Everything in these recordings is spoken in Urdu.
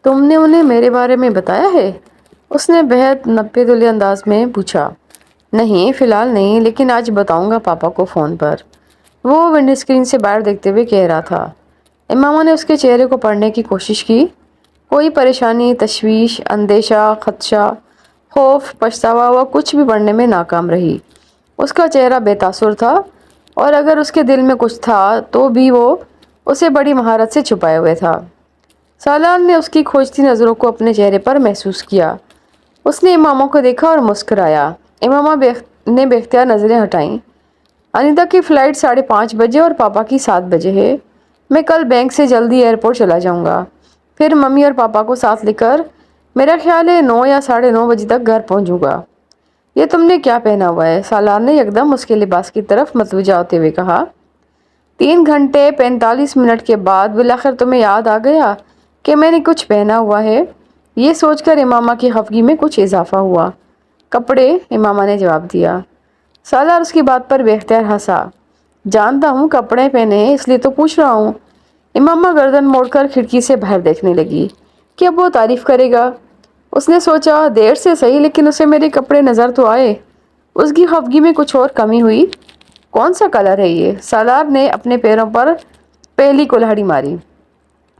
تم نے انہیں میرے بارے میں بتایا ہے؟ اس نے بہت نپے تلے انداز میں پوچھا۔ نہیں فی الحال نہیں، لیکن آج بتاؤں گا پاپا کو فون پر، وہ ونڈو اسکرین سے باہر دیکھتے ہوئے کہہ رہا تھا۔ امامہ نے اس کے چہرے کو پڑھنے کی کوشش کی۔ کوئی پریشانی، تشویش، اندیشہ، خدشہ، خوف، پچھتاوا وہ کچھ بھی پڑھنے میں ناکام رہی۔ اس کا چہرہ بے تاثر تھا، اور اگر اس کے دل میں کچھ تھا تو بھی وہ اسے بڑی مہارت سے چھپائے ہوئے تھا۔ سالار نے اس کی کھوجتی نظروں کو اپنے چہرے پر محسوس کیا۔ اس نے امامہ کو دیکھا اور مسکرایا۔ امامہ نے بے اختیار نظریں ہٹائیں۔ انیتا کی فلائٹ 5:30 بجے اور پاپا کی 7 بجے ہے۔ میں کل بینک سے جلدی ایئرپورٹ چلا جاؤں گا، پھر ممی اور پاپا کو ساتھ لے کر میرا خیال ہے 9 یا 9:30 بجے تک گھر پہنچوں گا۔ یہ تم نے کیا پہنا ہوا ہے؟ سالار نے یکدم اس کے لباس کی طرف متوجہ ہوتے ہوئے کہا۔ 3 گھنٹے 45 منٹ کے بعد بالآخر تمہیں یاد آ گیا کہ میں نے کچھ پہنا ہوا ہے؟ یہ سوچ کر امامہ کی خفگی میں کچھ اضافہ ہوا۔ کپڑے، امامہ نے جواب دیا۔ سالار اس کی بات پر بے اختیار ہنسا۔ جانتا ہوں کپڑے پہنے ہیں، اس لیے تو پوچھ رہا ہوں۔ امامہ گردن موڑ کر کھڑکی سے باہر دیکھنے لگی کہ اب وہ تعریف کرے گا۔ اس نے سوچا دیر سے صحیح، لیکن اسے میرے کپڑے نظر تو آئے۔ اس کی خفگی میں کچھ اور کمی ہوئی۔ کون سا کلر ہے یہ؟ سالار نے اپنے پیروں پر پہلی کلہاڑی ماری۔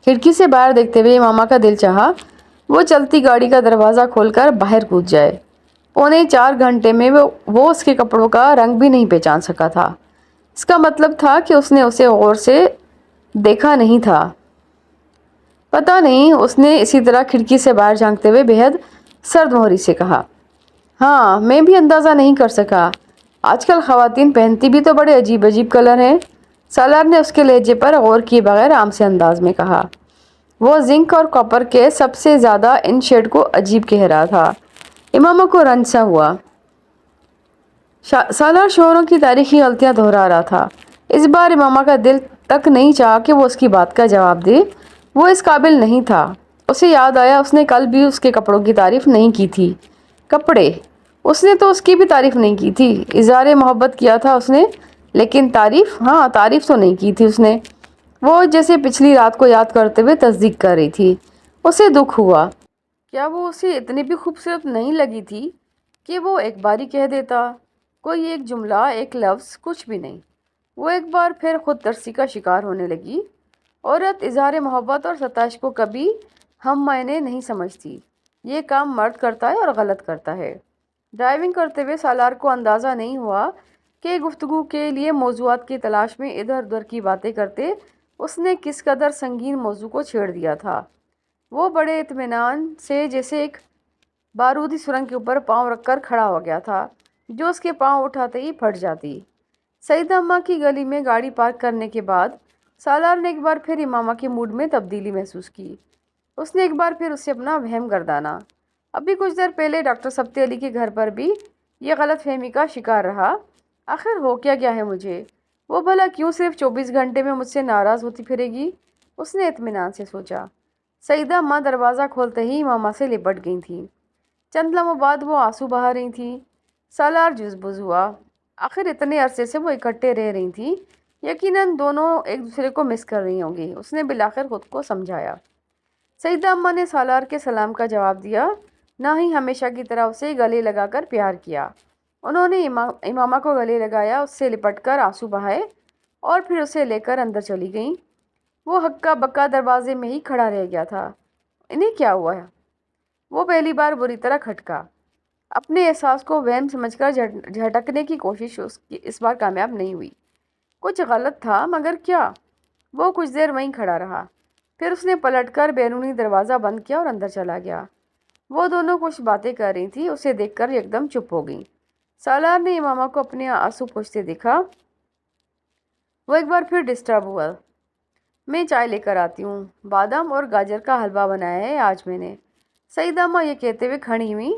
کھڑکی سے باہر دیکھتے ہوئے امامہ کا دل چاہا وہ چلتی گاڑی کا دروازہ کھول کر باہر کود جائے۔ 3.25 گھنٹے میں وہ اس کے کپڑوں کا رنگ بھی نہیں پہچان سکا تھا۔ اس کا مطلب تھا کہ اس نے اسے غور سے دیکھا نہیں تھا۔ پتہ نہیں، اس نے اسی طرح کھڑکی سے باہر جھانکتے ہوئے بےحد سرد مہری سے کہا۔ ہاں، میں بھی اندازہ نہیں کر سکا۔ آج کل خواتین پہنتی بھی تو بڑے عجیب عجیب کلر ہیں۔ سالار نے اس کے لہجے پر غور کیے بغیر عام سے انداز میں کہا۔ وہ زنک اور کاپر کے سب سے زیادہ ان شیڈ کو عجیب کہہ رہا تھا۔ امامہ کو رنج سا ہوا۔ سالار شوہروں کی تاریخی غلطیاں دہرا رہا تھا۔ اس بار امامہ کا دل تک نہیں چاہا کہ وہ اس کی بات کا جواب دے۔ وہ اس قابل نہیں تھا۔ اسے یاد آیا اس نے کل بھی اس کے کپڑوں کی تعریف نہیں کی تھی۔ کپڑے؟ اس نے تو اس کی بھی تعریف نہیں کی تھی۔ اظہار محبت کیا تھا اس نے، لیکن تعریف؟ ہاں، تعریف تو نہیں کی تھی اس نے۔ وہ جیسے پچھلی رات کو یاد کرتے ہوئے تصدیق کر رہی تھی۔ اسے دکھ ہوا۔ کیا وہ اسے اتنی بھی خوبصورت نہیں لگی تھی کہ وہ ایک باری کہہ دیتا؟ کوئی ایک جملہ، ایک لفظ، کچھ بھی نہیں۔ وہ ایک بار پھر خود ترسی کا شکار ہونے لگی۔ عورت اظہار محبت اور ستائش کو کبھی ہم معنی نہیں سمجھتی۔ یہ کام مرد کرتا ہے اور غلط کرتا ہے۔ ڈرائیونگ کرتے ہوئے سالار کو اندازہ نہیں ہوا کہ گفتگو کے لیے موضوعات کی تلاش میں ادھر ادھر کی باتیں کرتے اس نے کس قدر سنگین موضوع کو چھیڑ دیا تھا۔ وہ بڑے اطمینان سے جیسے ایک بارودی سرنگ کے اوپر پاؤں رکھ کر کھڑا ہو گیا تھا جو اس کے پاؤں اٹھاتے ہی پھٹ جاتی۔ سعیدہ اماں کی گلی میں گاڑی پارک کرنے کے بعد سالار نے ایک بار پھر امامہ کے موڈ میں تبدیلی محسوس کی۔ اس نے ایک بار پھر اسے اپنا وہم گردانا۔ ابھی کچھ دیر پہلے ڈاکٹر سبتی علی کے گھر پر بھی یہ غلط فہمی کا شکار رہا۔ آخر ہو کیا گیا ہے مجھے؟ وہ بھلا کیوں صرف 24 گھنٹے میں مجھ سے ناراض ہوتی پھرے گی؟ اس نے اطمینان سے سوچا۔ سعیدہ اماں دروازہ کھولتے ہی امامہ سے لپٹ گئی تھیں۔ چند لمحوں بعد وہ آنسو بہا رہی تھیں۔ سالار جزبز ہوا۔ آخر اتنے عرصے سے وہ اکٹھے رہ رہی تھیں، یقیناً دونوں ایک دوسرے کو مس کر رہی ہوں گی۔ اس نے بالآخر خود کو سمجھایا۔ سعیدہ اماں نے سالار کے سلام کا جواب دیا، نہ ہی ہمیشہ کی طرح اسے گلے لگا کر پیار کیا۔ انہوں نے امامہ کو گلے لگایا، اس سے لپٹ کر آنسو بہائے اور پھر اسے لے کر اندر چلی گئیں۔ وہ ہکا بکا دروازے میں ہی کھڑا رہ گیا تھا۔ انہیں کیا ہوا ہے؟ وہ پہلی بار بری طرح کھٹکا۔ اپنے احساس کو وہم سمجھ کر جھٹکنے کی کوشش اس بار کامیاب نہیں ہوئی۔ کچھ غلط تھا، مگر کیا؟ وہ کچھ دیر وہیں کھڑا رہا، پھر اس نے پلٹ کر بیرونی دروازہ بند کیا اور اندر چلا گیا۔ وہ دونوں کچھ باتیں کر رہی تھیں، اسے دیکھ کر یکدم چپ ہو گئیں۔ سالار نے امامہ کو اپنے آنسو پوچھتے دیکھا۔ وہ ایک بار پھر ڈسٹرب ہوا۔ میں چائے لے کر آتی ہوں۔ بادام اور گاجر کا حلوہ بنایا ہے آج میں نے۔ سعیدہ اماں یہ کہتے ہوئے کھڑی ہوئیں۔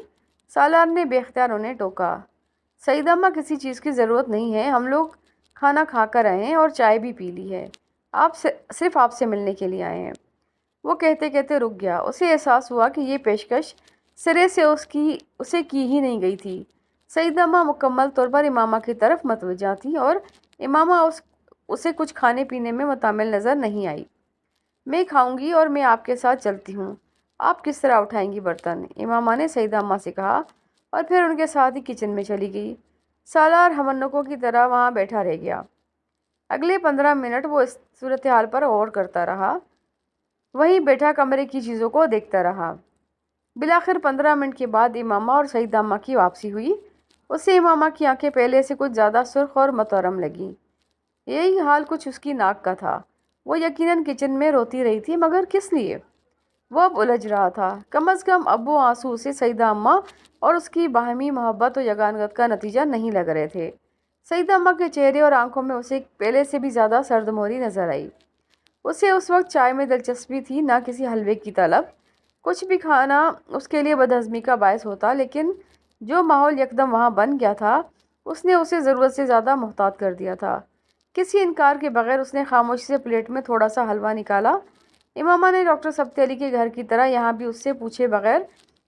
سالار نے بے اختیار انہیں ٹوکا۔ سعیدہ اماں کسی چیز کی ضرورت نہیں ہے، ہم لوگ کھانا کھا کر آئے ہیں اور چائے بھی پی لی ہے۔ صرف آپ سے ملنے کے لیے آئے ہیں۔ وہ کہتے کہتے رک گیا۔ اسے احساس ہوا کہ یہ پیشکش سرے سے اسے کی ہی نہیں گئی تھی۔ سعیدہ اماں مکمل طور پر امامہ کی طرف متوجہ تھی اور امامہ اسے کچھ کھانے پینے میں متعامل نظر نہیں آئی۔ میں کھاؤں گی اور میں آپ کے ساتھ چلتی ہوں۔ آپ کس طرح اٹھائیں گی برتن؟ امامہ نے سیدہ اماں سے کہا اور پھر ان کے ساتھ ہی کچن میں چلی گئی۔ سالار ہمنکوں کی طرح وہاں بیٹھا رہ گیا۔ اگلے 15 منٹ وہ اس صورتحال پر غور کرتا رہا، وہیں بیٹھا کمرے کی چیزوں کو دیکھتا رہا۔ بالآخر 15 منٹ کے بعد امامہ اور سیدہ اماں کی واپسی ہوئی۔ اسے امامہ کی آنکھیں پہلے سے کچھ زیادہ سرخ اور متورم لگیں۔ یہی حال کچھ اس کی ناک کا تھا۔ وہ یقیناً کچن میں روتی رہی تھی، مگر کس لیے؟ وہ اب الجھ رہا تھا۔ کم از کم اب وہ آنسو اسے سیدہ اماں اور اس کی باہمی محبت و یگانگت کا نتیجہ نہیں لگ رہے تھے۔ سیدہ اماں کے چہرے اور آنکھوں میں اسے پہلے سے بھی زیادہ سردموری نظر آئی۔ اسے اس وقت چائے میں دلچسپی تھی، نہ کسی حلوے کی طلب۔ کچھ بھی کھانا اس کے لیے بدہضمی کا باعث ہوتا، لیکن جو ماحول یکدم وہاں بن گیا تھا اس نے اسے ضرورت سے زیادہ محتاط کر دیا تھا۔ کسی انکار کے بغیر اس نے خاموشی سے پلیٹ میں تھوڑا سا حلوہ نکالا۔ امامہ نے ڈاکٹر سبتی علی کے گھر کی طرح یہاں بھی اس سے پوچھے بغیر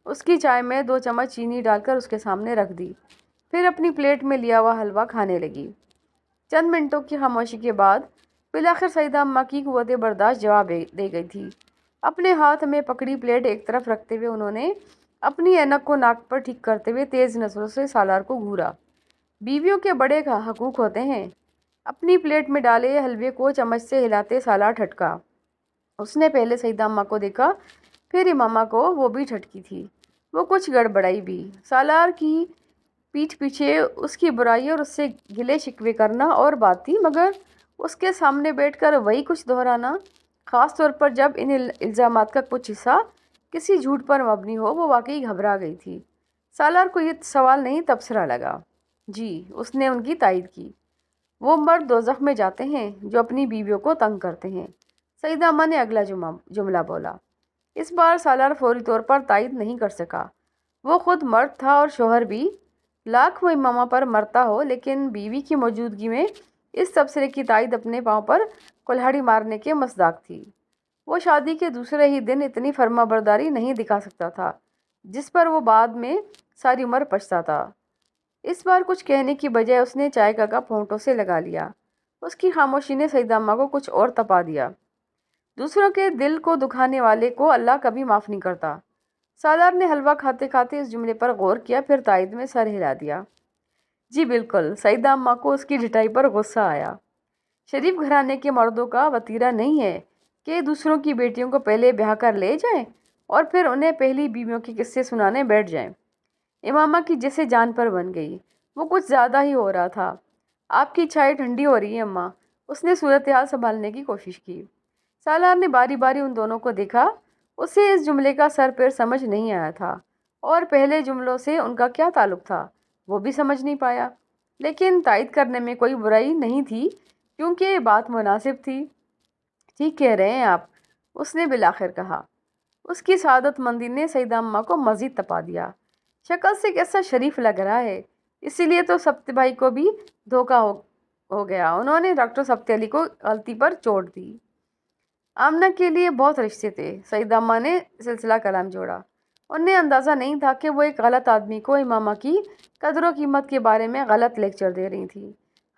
اس کی چائے میں 2 چمچ چینی ڈال کر اس کے سامنے رکھ دی، پھر اپنی پلیٹ میں لیا ہوا حلوہ کھانے لگی۔ چند منٹوں کی خاموشی کے بعد بالآخر سیدہ اماں کی قوت برداشت جواب دے گئی تھی۔ اپنے ہاتھ میں پکڑی پلیٹ ایک طرف رکھتے ہوئے انہوں نے اپنی اینک کو ناک پر ٹھیک کرتے ہوئے تیز نظروں سے سالار کو گھورا۔ بیویوں کے بڑے حقوق ہوتے ہیں۔ اپنی پلیٹ میں ڈالے حلوے کو چمچ سے ہلاتے سالار ٹھٹکا۔ اس نے پہلے سیدہ اماں کو دیکھا، پھر امامہ کو۔ وہ بھی ٹھٹکی تھی۔ وہ کچھ گڑبڑائی بھی۔ سالار کی پیٹھ پیچھے اس کی برائی اور اس سے گلے شکوے کرنا اور بات تھی، مگر اس کے سامنے بیٹھ کر وہی کچھ دہرانا، خاص طور پر جب ان الزامات کا کچھ حصہ کسی جھوٹ پر مبنی ہو، وہ واقعی گھبرا گئی تھی۔ سالار کو یہ سوال نہیں تبصرہ لگا۔ جی، اس نے ان کی تائید کی۔ وہ مرد دوزخ میں جاتے ہیں جو اپنی بیویوں کو تنگ کرتے ہیں، سیدہ اماں نے اگلا جملہ بولا۔ اس بار سالار فوری طور پر تائید نہیں کر سکا۔ وہ خود مرد تھا اور شوہر بھی، لاکھ وہ امامہ پر مرتا ہو، لیکن بیوی کی موجودگی میں اس تبصرے کی تائید اپنے پاؤں پر کلہاڑی مارنے کے مصداق تھی۔ وہ شادی کے دوسرے ہی دن اتنی فرما برداری نہیں دکھا سکتا تھا جس پر وہ بعد میں ساری عمر پچھتاتا۔ اس بار کچھ کہنے کی بجائے اس نے چائے کا کپ ہونٹوں سے لگا لیا۔ اس کی خاموشی نے سیدہ اماں کو کچھ اور تپا دیا۔ دوسروں کے دل کو دکھانے والے کو اللہ کبھی معاف نہیں کرتا۔ سالار نے حلوہ کھاتے کھاتے اس جملے پر غور کیا، پھر تائید میں سر ہلا دیا۔ جی بالکل۔ سیدہ اماں کو اس کی ڈٹائی پر غصہ آیا۔ شریف گھرانے کے مردوں کا وتیرہ نہیں ہے کہ دوسروں کی بیٹیوں کو پہلے بیاہ کر لے جائیں اور پھر انہیں پہلی بیویوں کے قصے سنانے بیٹھ جائیں۔ امامہ کی جیسے جان پر بن گئی۔ وہ کچھ زیادہ ہی ہو رہا تھا۔ آپ کی چائے ٹھنڈی ہو رہی ہے اماں۔ اس نے صورتحال سنبھالنے کی کوشش کی۔ سالار نے باری باری ان دونوں کو دیکھا۔ اسے اس جملے کا سر پیر سمجھ نہیں آیا تھا، اور پہلے جملوں سے ان کا کیا تعلق تھا وہ بھی سمجھ نہیں پایا، لیکن تائید کرنے میں کوئی برائی نہیں تھی کیونکہ یہ بات مناسب تھی۔ ٹھیک کہہ رہے ہیں آپ، اس نے بالآخر کہا۔ اس کی سعادت مندی نے سیدہ اماں کو مزید تپا دیا۔ شکل سے کیسا شریف لگ رہا ہے، اسی لیے تو سبت بھائی کو بھی دھوکہ ہو گیا۔ انہوں نے ڈاکٹر سبت علی کو غلطی پر چوٹ دی۔ آمنہ کے لیے بہت رشتے تھے، سیدہ اماں نے سلسلہ کلام جوڑا۔ انہیں اندازہ نہیں تھا کہ وہ ایک غلط آدمی کو امامہ کی قدر و قیمت کے بارے میں غلط لیکچر دے رہی تھی۔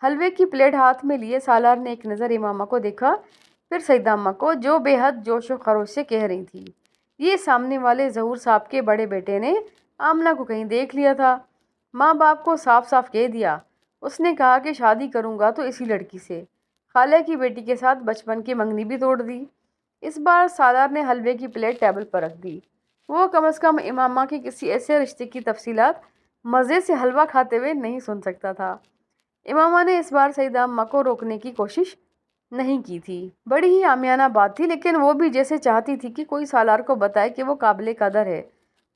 حلوے کی پلیٹ ہاتھ میں لیے سالار نے ایک نظر امامہ کو دیکھا، پھر سیدہ اماں کو، جو بے حد جوش و خروش سے کہہ رہی تھی، یہ سامنے والے ظہور صاحب کے بڑے بیٹے نے آمنہ کو کہیں دیکھ لیا تھا۔ ماں باپ کو صاف صاف کہہ دیا۔ اس نے کہا کہ شادی کروں گا تو اسی لڑکی سے۔ خالہ کی بیٹی کے ساتھ بچپن کی منگنی بھی توڑ دی۔ اس بار سالار نے حلوے کی پلیٹ ٹیبل پر رکھ دی۔ وہ کم از کم امامہ کے کسی ایسے رشتے کی تفصیلات مزے سے حلوہ کھاتے ہوئے نہیں سن سکتا تھا۔ امامہ نے اس بار سیدہ اماں کو روکنے کی کوشش نہیں کی تھی۔ بڑی ہی عامیانہ بات تھی، لیکن وہ بھی جیسے چاہتی تھی کہ کوئی سالار کو بتائے کہ وہ قابل قدر ہے۔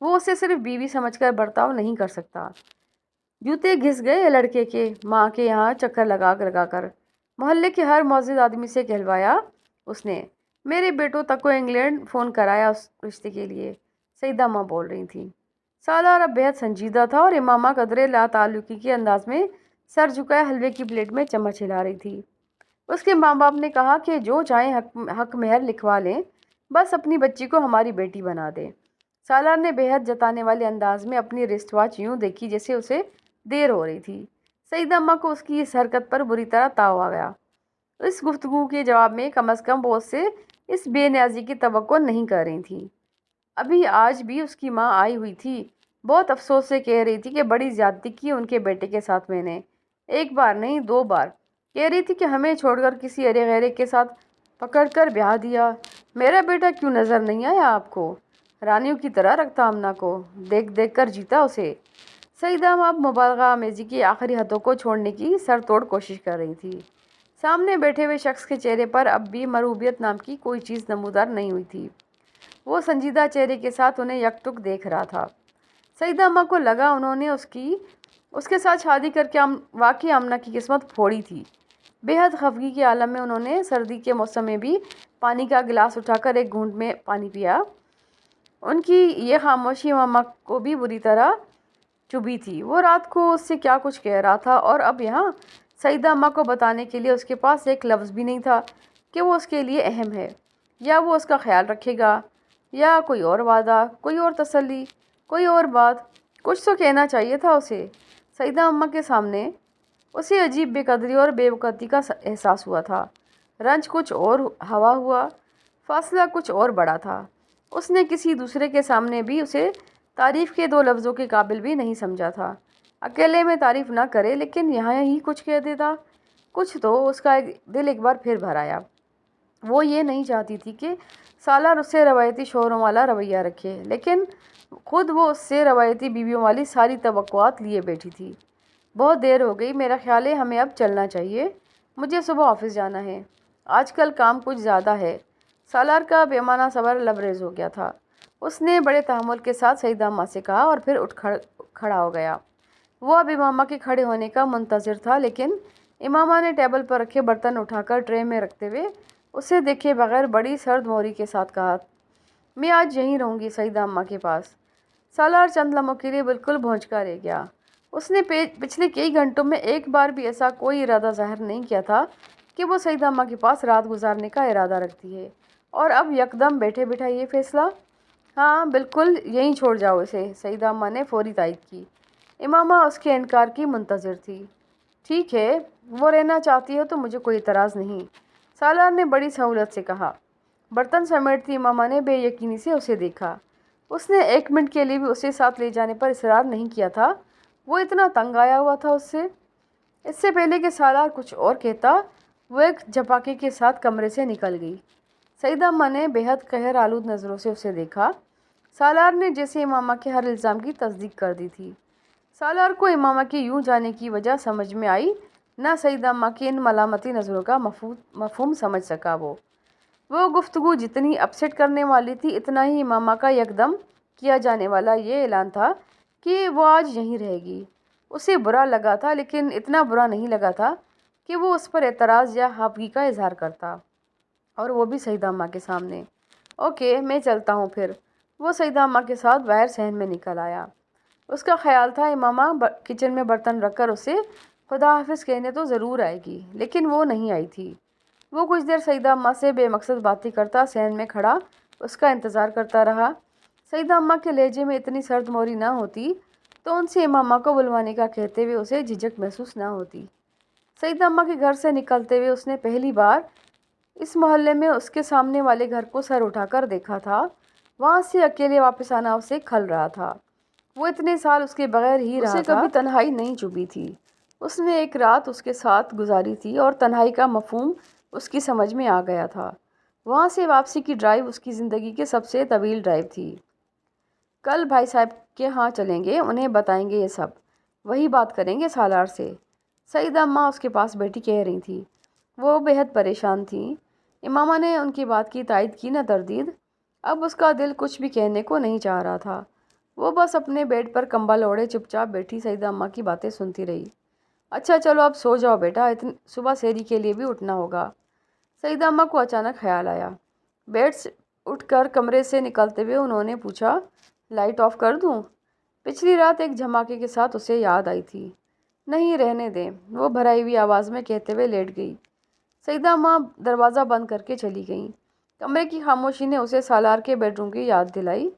وہ اسے صرف بیوی سمجھ کر برتاؤ نہیں کر سکتا۔ جوتے گھس گئے لڑکے کے، ماں کے یہاں چکر لگا کر محلے کے ہر معزز آدمی سے کہلوایا اس نے۔ میرے بیٹوں تک کو انگلینڈ فون کرایا اس رشتے کے لیے، سیدہ اماں بول رہی تھی۔ سالار اب بہت سنجیدہ تھا اور امامہ قدرے لا تعلقی کے انداز میں سر جھکائے حلوے کی پلیٹ میں چمچ ہلا رہی تھی۔ اس کے ماں باپ نے کہا کہ جو چاہیں حق مہر لکھوا لیں، بس اپنی بچی کو ہماری بیٹی بنا دیں۔ سالار نے بے حد جتانے والے انداز میں اپنی رسٹ واچ یوں دیکھی جیسے اسے دیر ہو رہی تھی۔ سیدہ اماں کو اس کی اس حرکت پر بری طرح تاؤ آ گیا۔ اس گفتگو کے جواب میں کم از کم وہ اس سے اس بے نیازی کی توقع نہیں کر رہی تھی۔ ابھی آج بھی اس کی ماں آئی ہوئی تھی، بہت افسوس سے کہہ رہی تھی کہ بڑی زیادتی کی ان کے بیٹے کے ساتھ میں نے، ایک بار نہیں 2 بار۔ کہہ رہی تھی کہ ہمیں چھوڑ کر کسی ارے غیرے کے ساتھ پکڑ کر بیاہ دیا۔ میرا بیٹا کیوں نظر نہیں آیا آپ کو؟ رانیوں کی طرح رکھتا آمنہ کو، دیکھ دیکھ کر جیتا اسے۔ سعیدہ ماں اب مبالغہ آمیزی کی آخری حدوں کو چھوڑنے کی سر توڑ کوشش کر رہی تھی۔ سامنے بیٹھے ہوئے شخص کے چہرے پر اب بھی مرعوبیت نام کی کوئی چیز نمودار نہیں ہوئی تھی۔ وہ سنجیدہ چہرے کے ساتھ انہیں یکٹک دیکھ رہا تھا۔ سعیدہ ماں کو لگا انہوں نے اس کے ساتھ شادی کر کے واقعی آمنہ کی قسمت پھوڑی تھی۔ بے حد خفگی کے عالم میں انہوں نے سردی کے موسم میں بھی پانی کا گلاس اٹھا کر ایک گھونٹ میں پانی پیا۔ ان کی یہ خاموشی ماما کو بھی بری طرح چبھی تھی۔ وہ رات کو اس سے کیا کچھ کہہ رہا تھا اور اب یہاں سعیدہ اماں کو بتانے کے لیے اس کے پاس ایک لفظ بھی نہیں تھا کہ وہ اس کے لیے اہم ہے، یا وہ اس کا خیال رکھے گا، یا کوئی اور وعدہ، کوئی اور تسلی، کوئی اور بات۔ کچھ تو کہنا چاہیے تھا اسے۔ سعیدہ اماں کے سامنے اسے عجیب بے قدری اور بے وقتی کا احساس ہوا تھا۔ رنج کچھ اور ہوا ہوا، فاصلہ کچھ اور بڑا تھا۔ اس نے کسی دوسرے کے سامنے بھی اسے تعریف کے 2 لفظوں کے قابل بھی نہیں سمجھا تھا۔ اکیلے میں تعریف نہ کرے لیکن یہاں ہی کچھ کہہ دیتا۔ کچھ تو اس کا دل ایک بار پھر بھر آیا۔ وہ یہ نہیں چاہتی تھی کہ سالار اس سے روایتی شوہروں والا رویہ رکھے، لیکن خود وہ اس سے روایتی بیویوں والی ساری توقعات لیے بیٹھی تھی۔ بہت دیر ہو گئی، میرا خیال ہے ہمیں اب چلنا چاہیے، مجھے صبح آفس جانا ہے۔ آج کل کام کچھ زیادہ ہے۔ سالار کا پیمانہ صبر لبریز ہو گیا تھا۔ اس نے بڑے تحمل کے ساتھ سعیدہ اماں سے کہا اور پھر اٹھ کھڑا ہو گیا۔ وہ اب امامہ کے کھڑے ہونے کا منتظر تھا، لیکن امامہ نے ٹیبل پر رکھے برتن اٹھا کر ٹرے میں رکھتے ہوئے اسے دیکھے بغیر بڑی سرد موری کے ساتھ کہا، میں آج یہیں رہوں گی سعیدہ اماں کے پاس۔ سالار چند لمحوں کے لیے بالکل بھونچکا رہ گیا۔ اس نے پچھلے کئی گھنٹوں میں ایک بار بھی ایسا کوئی ارادہ ظاہر نہیں کیا تھا کہ وہ سعیدہ اماں کے پاس رات گزارنے کا ارادہ رکھتی ہے، اور اب یکدم بیٹھے بیٹھا یہ فیصلہ۔ ہاں بالکل، یہیں چھوڑ جاؤ اسے، سعیدہ اماں نے فوری تائید کی۔ امامہ اس کے انکار کی منتظر تھی۔ ٹھیک ہے، وہ رہنا چاہتی ہے تو مجھے کوئی اعتراض نہیں، سالار نے بڑی سہولت سے کہا۔ برتن سمیٹتی امامہ نے بے یقینی سے اسے دیکھا۔ اس نے 1 منٹ کے لیے بھی اسے ساتھ لے جانے پر اصرار نہیں کیا تھا۔ وہ اتنا تنگ آیا ہوا تھا اس سے۔ اس سے پہلے کہ سالار کچھ اور کہتا، وہ ایک جھپاکے کے ساتھ کمرے سے نکل گئی۔ سعیدہ اماں نے بے حد قہر آلود نظروں سے اسے دیکھا۔ سالار نے جیسے امامہ کے ہر الزام کی تصدیق کر دی تھی۔ سالار کو امامہ کے یوں جانے کی وجہ سمجھ میں آئی، نہ سعیدہ اماں کی ان ملامتی نظروں کا مفہوم سمجھ سکا۔ وہ گفتگو جتنی اپسیٹ کرنے والی تھی، اتنا ہی امامہ کا یکدم کیا جانے والا یہ اعلان تھا کہ وہ آج یہیں رہے گی۔ اسے برا لگا تھا، لیکن اتنا برا نہیں لگا تھا کہ وہ اس پر اعتراض یا خفگی کا اظہار کرتا، اور وہ بھی سعیدہ اماں کے سامنے۔ اوکے، میں چلتا ہوں پھر۔ وہ سعیدہ اماں کے ساتھ باہر صحن میں نکل آیا۔ اس کا خیال تھا امامہ کچن میں برتن رکھ کر اسے خدا حافظ کہنے تو ضرور آئے گی، لیکن وہ نہیں آئی تھی۔ وہ کچھ دیر سعیدہ اماں سے بے مقصد باتیں کرتا صحن میں کھڑا اس کا انتظار کرتا رہا۔ سعیدہ اماں کے لہجے میں اتنی سرد موری نہ ہوتی تو ان سے امامہ کو بلوانے کا کہتے ہوئے اسے جھجک محسوس نہ ہوتی۔ سعیدہ اماں کے گھر سے نکلتے ہوئے اس نے پہلی بار اس محلے میں اس کے سامنے والے گھر کو سر اٹھا کر دیکھا تھا۔ وہاں سے اکیلے واپس آنا اسے کھل رہا تھا۔ وہ اتنے سال اس کے بغیر ہی رہا تھا، اسے کبھی تنہائی نہیں چبھی تھی۔ اس نے ایک رات اس کے ساتھ گزاری تھی اور تنہائی کا مفہوم اس کی سمجھ میں آ گیا تھا۔ وہاں سے واپسی کی ڈرائیو اس کی زندگی کی سب سے طویل ڈرائیو تھی۔ کل بھائی صاحب کے ہاں چلیں گے، انہیں بتائیں گے یہ سب، وہی بات کریں گے سالار سے، سعیدہ اماں اس کے پاس بیٹھی کہہ رہی تھی۔ وہ بے حد پریشان تھیں۔ امامہ نے ان کی بات کی تائید کی نہ تردید۔ اب اس کا دل کچھ بھی کہنے کو نہیں چاہ رہا تھا۔ وہ بس اپنے بیڈ پر کمبل اوڑھے چپ چاپ بیٹھی سعیدہ اماں کی باتیں سنتی رہی۔ اچھا چلو اب سو جاؤ بیٹا، صبح سحری کے لیے بھی اٹھنا ہوگا۔ سعیدہ اماں کو اچانک خیال آیا۔ بیڈ سے اٹھ کر کمرے سے نکلتے ہوئے انہوں نے پوچھا، لائٹ آف کر دوں؟ پچھلی رات ایک جھماکے کے ساتھ اسے یاد آئی تھی۔ نہیں، رہنے دیں، وہ بھرائی ہوئی آواز میں کہتے ہوئے لیٹ گئی۔ سعیدہ اماں دروازہ بند کر کے چلی گئیں۔ کمرے کی خاموشی نے اسے سالار کے بیڈ روم کی یاد دلائی۔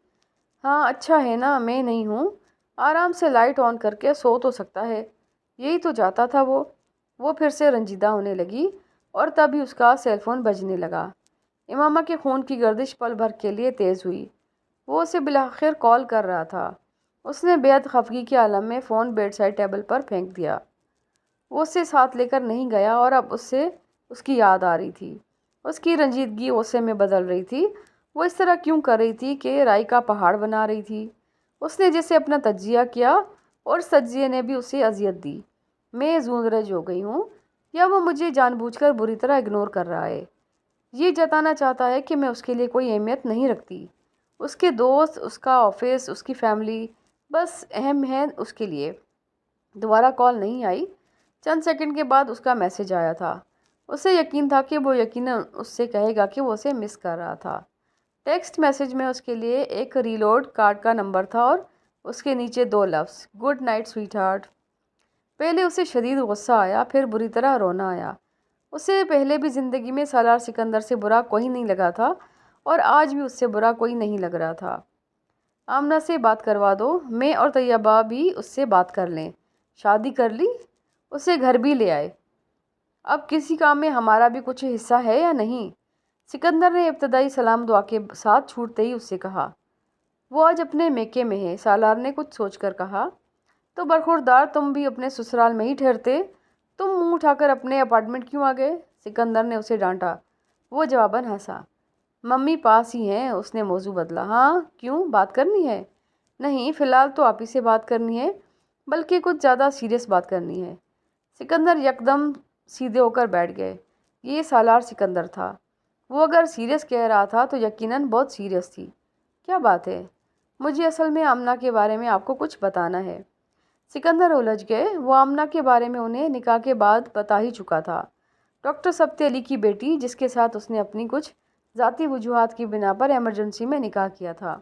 ہاں اچھا ہے نا، میں نہیں ہوں، آرام سے لائٹ آن کر کے سو تو سکتا ہے، یہی تو چاہتا تھا وہ۔ وہ پھر سے رنجیدہ ہونے لگی اور تبھی اس کا سیل فون بجنے لگا۔ امامہ کے خون کی گردش پل بھر کے لیے تیز ہوئی۔ وہ اسے بالآخر کال کر رہا تھا۔ اس نے بے حد خفگی کے عالم میں فون بیڈ سائڈ ٹیبل پر پھینک دیا۔ وہ اسے ساتھ لے کر نہیں گیا اور اب اس کی یاد آ رہی تھی۔ اس کی رنجیدگی غصے میں بدل رہی تھی۔ وہ اس طرح کیوں کر رہی تھی کہ رائی کا پہاڑ بنا رہی تھی؟ اس نے جیسے اپنا تجزیہ کیا اور اس تجزیے نے بھی اسے اذیت دی۔ میں زونرج ہو گئی ہوں یا وہ مجھے جان بوجھ کر بری طرح اگنور کر رہا ہے؟ یہ جتانا چاہتا ہے کہ میں اس کے لیے کوئی اہمیت نہیں رکھتی۔ اس کے دوست، اس کا آفس، اس کی فیملی بس اہم ہے اس کے لیے۔ دوبارہ کال نہیں آئی۔ چند سیکنڈ کے بعد اس کا میسج آیا تھا۔ اسے یقین تھا کہ وہ یقیناً اس سے کہے گا کہ وہ اسے مس کر رہا تھا۔ ٹیکسٹ میسج میں اس کے لیے ایک ریلوڈ کارڈ کا نمبر تھا اور اس کے نیچے 2 لفظ، گڈ نائٹ سویٹ ہارٹ۔ پہلے اسے شدید غصہ آیا، پھر بری طرح رونا آیا۔ اسے پہلے بھی زندگی میں سالار سکندر سے برا کوئی نہیں لگا تھا اور آج بھی اس سے برا کوئی نہیں لگ رہا تھا۔ آمنہ سے بات کروا دو، میں اور طیبہ بھی اس سے بات کر لیں۔ شادی کر لی؟ اسے گھر بھی لے آئے۔ اب کسی کام میں ہمارا بھی کچھ حصہ ہے یا نہیں؟ سکندر نے ابتدائی سلام دعا کے ساتھ چھوٹتے ہی اس سے کہا۔ وہ آج اپنے میکے میں ہے، سالار نے کچھ سوچ کر کہا۔ تو برخوردار، تم بھی اپنے سسرال میں ہی ٹھہرتے، تم منہ اٹھا کر اپنے اپارٹمنٹ کیوں آ گئے؟ سکندر نے اسے ڈانٹا۔ وہ جواباً ہنسا۔ ممی پاس ہی ہیں، اس نے موضوع بدلا۔ ہاں کیوں، بات کرنی ہے؟ نہیں فی الحال تو آپ ہی سے بات کرنی ہے، بلکہ کچھ زیادہ سیریس بات کرنی ہے۔ سکندر یکدم سیدھے ہو کر بیٹھ گئے۔ یہ سالار سکندر تھا۔ وہ اگر سیریس کہہ رہا تھا تو یقیناً بہت سیریس تھی۔ کیا بات ہے؟ مجھے اصل میں آمنہ کے بارے میں آپ کو کچھ بتانا ہے۔ سکندر الجھ گئے۔ وہ آمنہ کے بارے میں انہیں نکاح کے بعد بتا ہی چکا تھا۔ ڈاکٹر سبت علی کی بیٹی، جس کے ساتھ اس نے اپنی کچھ ذاتی وجوہات کی بنا پر ایمرجنسی میں نکاح کیا تھا۔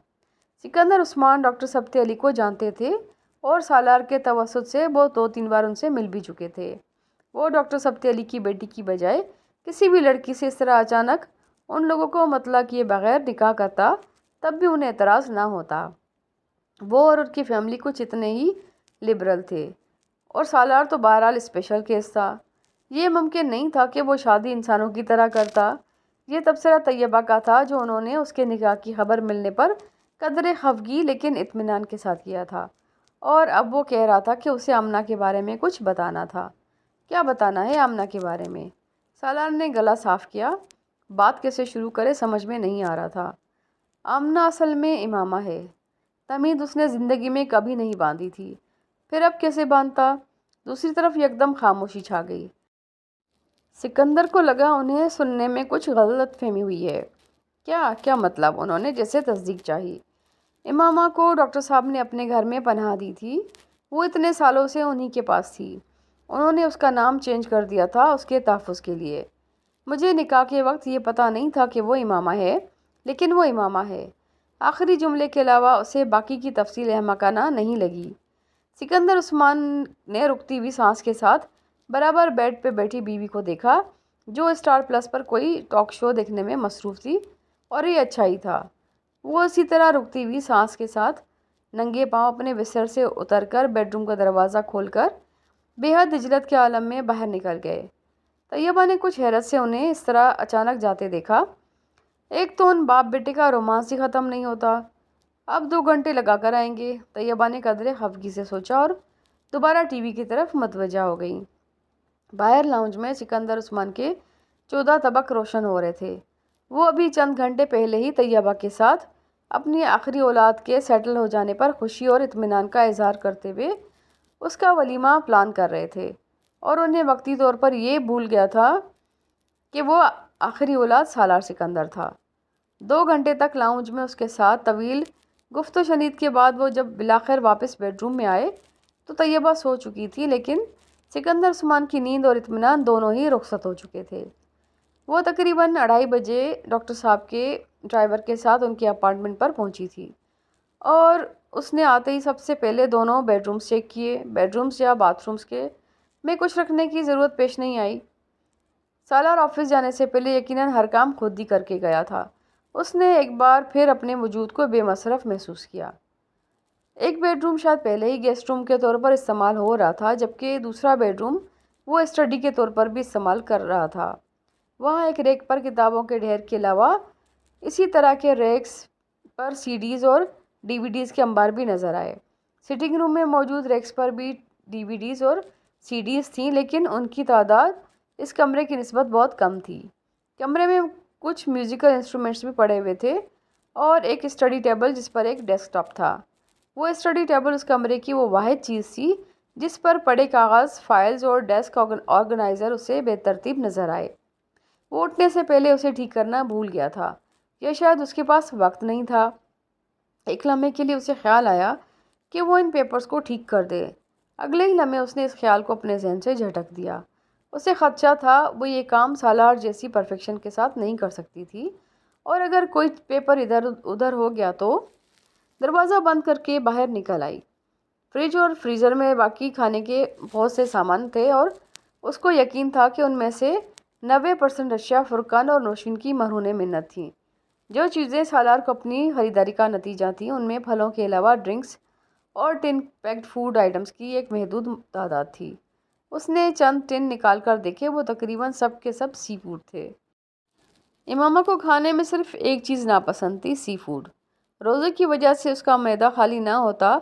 سکندر عثمان ڈاکٹر سبت علی کو جانتے تھے اور سالار کے توسط سے وہ 2-3 بار ان سے مل بھی چکے تھے۔ وہ ڈاکٹر سبت علی کی بیٹی کی بجائے کسی بھی لڑکی سے اس طرح اچانک ان لوگوں کو مطلع کیے بغیر نکاح کرتا تب بھی انہیں اعتراض نہ ہوتا۔ وہ اور ان کی فیملی کچھ اتنے ہی لبرل تھے، اور سالار تو بہرحال اسپیشل کیس تھا۔ یہ ممکن نہیں تھا کہ وہ شادی انسانوں کی طرح کرتا۔ یہ تبصرہ طیبہ کا تھا، جو انہوں نے اس کے نکاح کی خبر ملنے پر قدرے خفگی لیکن اطمینان کے ساتھ کیا تھا، اور اب وہ کہہ رہا تھا کہ اسے آمنہ کے بارے میں کچھ بتانا تھا۔ کیا بتانا ہے آمنہ کے بارے میں؟ سالار نے گلا صاف کیا۔ بات کیسے شروع کرے سمجھ میں نہیں آ رہا تھا۔ آمنہ اصل میں امامہ ہے۔ تمید اس نے زندگی میں کبھی نہیں باندھی تھی، پھر اب کیسے باندھتا؟ دوسری طرف یکدم خاموشی چھا گئی۔ سکندر کو لگا انہیں سننے میں کچھ غلط فہمی ہوئی ہے۔ کیا مطلب؟ انہوں نے جیسے تصدیق چاہی۔ امامہ کو ڈاکٹر صاحب نے اپنے گھر میں پناہ دی تھی۔ وہ اتنے سالوں سے انہی کے پاس تھی۔ انہوں نے اس کا نام چینج کر دیا تھا اس کے تحفظ کے لیے۔ مجھے نکاح کے وقت یہ پتہ نہیں تھا کہ وہ امامہ ہے، لیکن وہ امامہ ہے۔ آخری جملے کے علاوہ اسے باقی کی تفصیل احمقانہ نہیں لگی۔ سکندر عثمان نے رکتی ہوئی سانس کے ساتھ برابر بیڈ پہ بیٹھی بیوی کو دیکھا، جو اسٹار پلس پر کوئی ٹاک شو دیکھنے میں مصروف تھی، اور یہ اچھا ہی تھا۔ وہ اسی طرح رکتی ہوئی سانس کے ساتھ ننگے پاؤں اپنے بستر سے اتر کر بیڈ روم کا دروازہ کھول کر بے حد عجلت کے عالم میں باہر نکل گئے۔ طیبہ نے کچھ حیرت سے انہیں اس طرح اچانک جاتے دیکھا۔ ایک تو ان باپ بیٹے کا رومانس ہی ختم نہیں ہوتا، اب 2 گھنٹے لگا کر آئیں گے، طیبہ نے قدرے خفگی سے سوچا اور دوبارہ ٹی وی کی طرف متوجہ ہو گئیں۔ باہر لاؤنج میں سکندر عثمان کے 14 طبق روشن ہو رہے تھے۔ وہ ابھی چند گھنٹے پہلے ہی طیبہ کے ساتھ اپنی آخری اولاد کے سیٹل ہو جانے پر خوشی اور اطمینان کا اظہار کرتے ہوئے اس کا ولیمہ پلان کر رہے تھے، اور انہیں وقتی طور پر یہ بھول گیا تھا کہ وہ آخری اولاد سالار سکندر تھا۔ 2 گھنٹے تک لاؤنج میں اس کے ساتھ طویل گفت و شنید کے بعد وہ جب بالآخر واپس بیڈ روم میں آئے تو طیبہ سو چکی تھی، لیکن سکندر عثمان کی نیند اور اطمینان دونوں ہی رخصت ہو چکے تھے۔ وہ تقریباً 2:30 بجے ڈاکٹر صاحب کے ڈرائیور کے ساتھ ان کے اپارٹمنٹ پر پہنچی تھی، اور اس نے آتے ہی سب سے پہلے دونوں بیڈ رومز چیک کیے۔ بیڈ رومز یا باتھ رومز کے میں کچھ رکھنے کی ضرورت پیش نہیں آئی۔ سالار آفس جانے سے پہلے یقیناً ہر کام خود ہی کر کے گیا تھا۔ اس نے ایک بار پھر اپنے وجود کو بے مصرف محسوس کیا۔ ایک بیڈ روم شاید پہلے ہی گیسٹ روم کے طور پر استعمال ہو رہا تھا، جبکہ دوسرا بیڈ روم وہ اسٹڈی کے طور پر بھی استعمال کر رہا تھا۔ وہاں ایک ریک پر کتابوں کے ڈھیر کے علاوہ اسی طرح کے ریکس پر CDs اور DVDs کے انبار بھی نظر آئے۔ سٹنگ روم میں موجود ریکس پر بھی DVDs اور CDs تھیں، لیکن ان کی تعداد اس کمرے کی نسبت بہت کم تھی۔ کمرے میں کچھ میوزیکل انسٹرومنٹس بھی پڑے ہوئے تھے اور ایک اسٹڈی ٹیبل جس پر ایک ڈیسک ٹاپ تھا۔ وہ اسٹڈی ٹیبل اس کمرے کی وہ واحد چیز تھی جس پر پڑے کاغذ، فائلز اور ڈیسک آرگنائزر اسے بے ترتیب نظر آئے۔ وہ اٹھنے سے پہلے اسے ٹھیک کرنا بھول گیا تھا یا شاید اس کے پاس وقت نہیں تھا۔ ایک لمحے کے لیے اسے خیال آیا کہ وہ ان پیپرز کو ٹھیک کر دے۔ اگلے ہی لمحے اس نے اس خیال کو اپنے ذہن سے جھٹک دیا۔ اسے خدشہ تھا وہ یہ کام سالار جیسی پرفیکشن کے ساتھ نہیں کر سکتی تھی، اور اگر کوئی پیپر ادھر ادھر ہو گیا تو۔ دروازہ بند کر کے باہر نکل آئی۔ فریج اور فریزر میں باقی کھانے کے بہت سے سامان تھے اور اس کو یقین تھا کہ ان میں سے 90% اشیاء فرقان اور نوشین کی مرہون منت تھیں۔ جو چیزیں سالار کو اپنی خریداری کا نتیجہ تھیں ان میں پھلوں کے علاوہ ڈرنکس اور ٹن پیکڈ فوڈ آئٹمز کی ایک محدود تعداد تھی۔ اس نے چند ٹن نکال کر دیکھے، وہ تقریباً سب کے سب سی فوڈ تھے۔ امامہ کو کھانے میں صرف ایک چیز ناپسند تھی، سی فوڈ۔ روزے کی وجہ سے اس کا معدہ خالی نہ ہوتا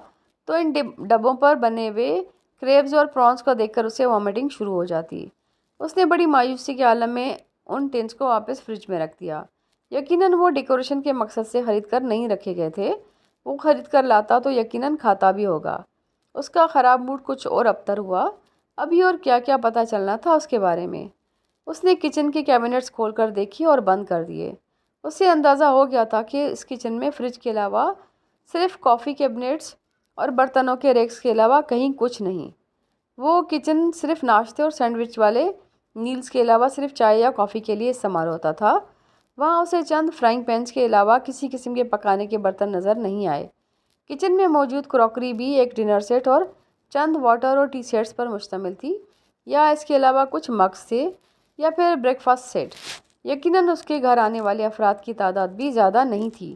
تو ان ڈبوں پر بنے ہوئے کریبز اور پرانس کو دیکھ کر اسے وامٹنگ شروع ہو جاتی۔ اس نے بڑی مایوسی کے عالم میں ان ٹنز کو واپس فریج میں رکھ دیا۔ یقیناً وہ ڈیکوریشن کے مقصد سے خرید کر نہیں رکھے گئے تھے، وہ خرید کر لاتا تو یقیناً کھاتا بھی ہوگا۔ اس کا خراب موڈ کچھ اور ابتر ہوا۔ ابھی اور کیا کیا پتہ چلنا تھا اس کے بارے میں۔ اس نے کچن کے کیبنٹس کھول کر دیکھے اور بند کر دیے۔ اسے اندازہ ہو گیا تھا کہ اس کچن میں فریج کے علاوہ صرف کافی کیبنٹس اور برتنوں کے ریکس کے علاوہ کہیں کچھ نہیں۔ وہ کچن صرف ناشتے اور سینڈوچ والے میلز کے علاوہ صرف چائے یا کافی کے لیے استعمال ہوتا تھا۔ وہاں اسے چند فرائنگ پینس کے علاوہ کسی قسم کے پکانے کے برتن نظر نہیں آئے۔ کچن میں موجود کراکری بھی ایک ڈنر سیٹ اور چند واٹر اور ٹی سیٹس پر مشتمل تھی، یا اس کے علاوہ کچھ مگز تھے یا پھر بریک فاسٹ سیٹ۔ یقیناً اس کے گھر آنے والے افراد کی تعداد بھی زیادہ نہیں تھی۔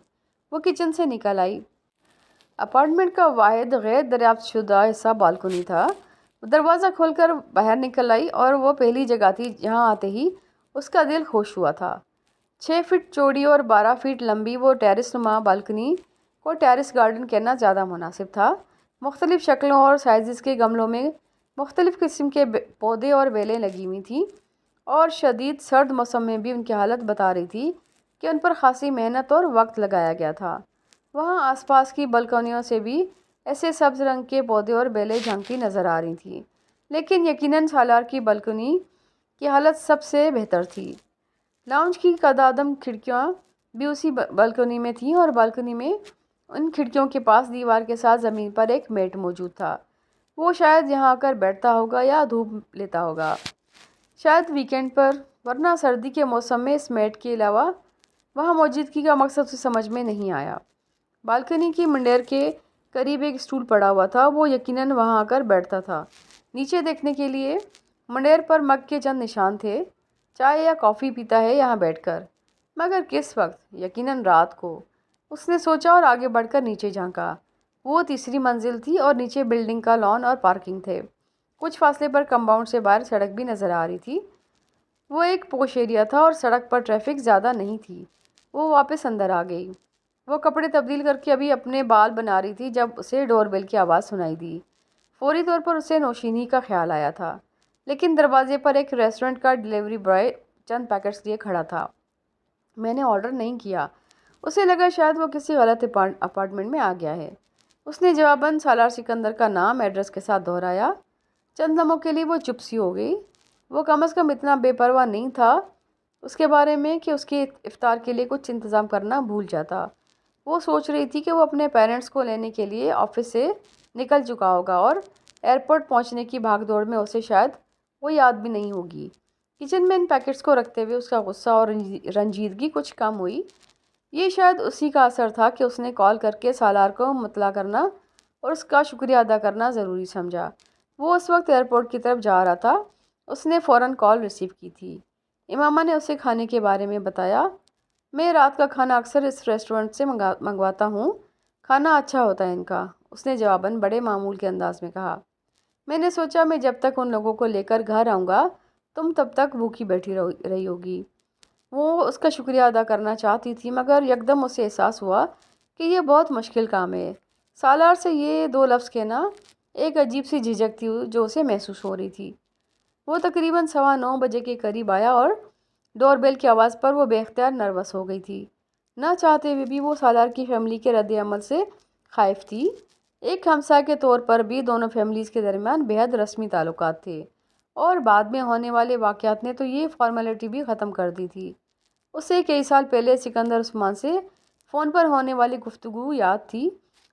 وہ کچن سے نکل آئی۔ اپارٹمنٹ کا واحد غیر دریافت شدہ حصہ بالکنی تھا۔ دروازہ کھول کر باہر نکل آئی اور وہ پہلی جگہ تھی جہاں آتے ہی اس کا دل خوش ہوا تھا۔ 6 فٹ چوڑی اور 12 فٹ لمبی وہ ٹیرس نما بالکنی کو ٹیرس گارڈن کہنا زیادہ مناسب تھا۔ مختلف شکلوں اور سائزز کے گملوں میں مختلف قسم کے پودے اور بیلیں لگی ہوئی تھیں، اور شدید سرد موسم میں بھی ان کی حالت بتا رہی تھی کہ ان پر خاصی محنت اور وقت لگایا گیا تھا۔ وہاں آس پاس کی بالکنیوں سے بھی ایسے سبز رنگ کے پودے اور بیلیں جھانکتی نظر آ رہی تھیں، لیکن یقیناً سالار کی بالکنی کی حالت سب سے بہتر تھی۔ لاؤنج کی قدادم کھڑکیاں بھی اسی بالکنی میں تھیں، اور بالکنی میں ان کھڑکیوں کے پاس دیوار کے ساتھ زمین پر ایک میٹ موجود تھا۔ وہ شاید یہاں آ کر بیٹھتا ہوگا یا دھوپ لیتا ہوگا، شاید ویکینڈ پر، ورنہ سردی کے موسم میں اس میٹ کے علاوہ وہاں موجودگی کا مقصد اسے سمجھ میں نہیں آیا۔ بالکنی کی منڈیر کے قریب ایک اسٹول پڑا ہوا تھا، وہ یقیناً وہاں آ کر بیٹھتا تھا۔ نیچے دیکھنے کے لیے منڈیر پر مگ کے چند نشان تھے۔ چائے یا کافی پیتا ہے یہاں بیٹھ کر، مگر کس وقت؟ یقیناً رات کو، اس نے سوچا اور آگے بڑھ کر نیچے جھانکا۔ وہ تیسری منزل تھی اور نیچے بلڈنگ کا لان اور پارکنگ تھے۔ کچھ فاصلے پر کمپاؤنڈ سے باہر سڑک بھی نظر آ رہی تھی۔ وہ ایک پوش ایریا تھا اور سڑک پر ٹریفک زیادہ نہیں تھی۔ وہ واپس اندر آ گئی۔ وہ کپڑے تبدیل کر کے ابھی اپنے بال بنا رہی تھی جب اسے ڈور بیل کی آواز سنائی دی۔ فوری طور پر اسے نوشینی کا خیال آیا تھا، لیکن دروازے پر ایک ریسٹورنٹ کا ڈیلیوری بوائے چند پیکٹس لیے کھڑا تھا۔ میں نے آرڈر نہیں کیا۔ اسے لگا شاید وہ کسی غلط اپارٹمنٹ میں آ گیا ہے۔ اس نے جواباً سالار سکندر کا نام ایڈریس کے ساتھ دہرایا۔ چند لمحوں کے لیے وہ چپ سی ہو گئی۔ وہ کم از کم اتنا بے پرواہ نہیں تھا اس کے بارے میں کہ اس کے افطار کے لیے کچھ انتظام کرنا بھول جاتا۔ وہ سوچ رہی تھی کہ وہ اپنے پیرنٹس کو لینے کے لیے آفس سے نکل چکا ہوگا اور ایئرپورٹ پہنچنے کی بھاگ دوڑ میں اسے شاید وہ یاد بھی نہیں ہوگی۔ کچن میں ان پیکٹس کو رکھتے ہوئے اس کا غصہ اور رنجیدگی کچھ کم ہوئی۔ یہ شاید اسی کا اثر تھا کہ اس نے کال کر کے سالار کو مطلع کرنا اور اس کا شکریہ ادا کرنا ضروری سمجھا۔ وہ اس وقت ایئرپورٹ کی طرف جا رہا تھا۔ اس نے فوراً کال ریسیو کی تھی۔ امامہ نے اسے کھانے کے بارے میں بتایا۔ میں رات کا کھانا اکثر اس ریسٹورنٹ سے منگواتا ہوں، کھانا اچھا ہوتا ہے ان کا، اس نے جواباً بڑے معمول کے انداز میں کہا۔ میں نے سوچا میں جب تک ان لوگوں کو لے کر گھر آؤں گا تم تب تک بھوکی بیٹھی رہی ہوگی۔ وہ اس کا شکریہ ادا کرنا چاہتی تھی، مگر یکدم اسے احساس ہوا کہ یہ بہت مشکل کام ہے۔ سالار سے یہ دو لفظ کہنا ایک عجیب سی جھجک تھی جو اسے محسوس ہو رہی تھی۔ وہ تقریباً 9:15 بجے کے قریب آیا اور ڈور بیل کی آواز پر وہ بے اختیار نروس ہو گئی تھی۔ نہ چاہتے ہوئے بھی وہ سالار کی فیملی کے رد عمل سے خائف تھی۔ ایک ہمسائے کے طور پر بھی دونوں فیملیز کے درمیان بے حد رسمی تعلقات تھے، اور بعد میں ہونے والے واقعات نے تو یہ فارمیلٹی بھی ختم کر دی تھی۔ اسے کئی سال پہلے سکندر عثمان سے فون پر ہونے والی گفتگو یاد تھی،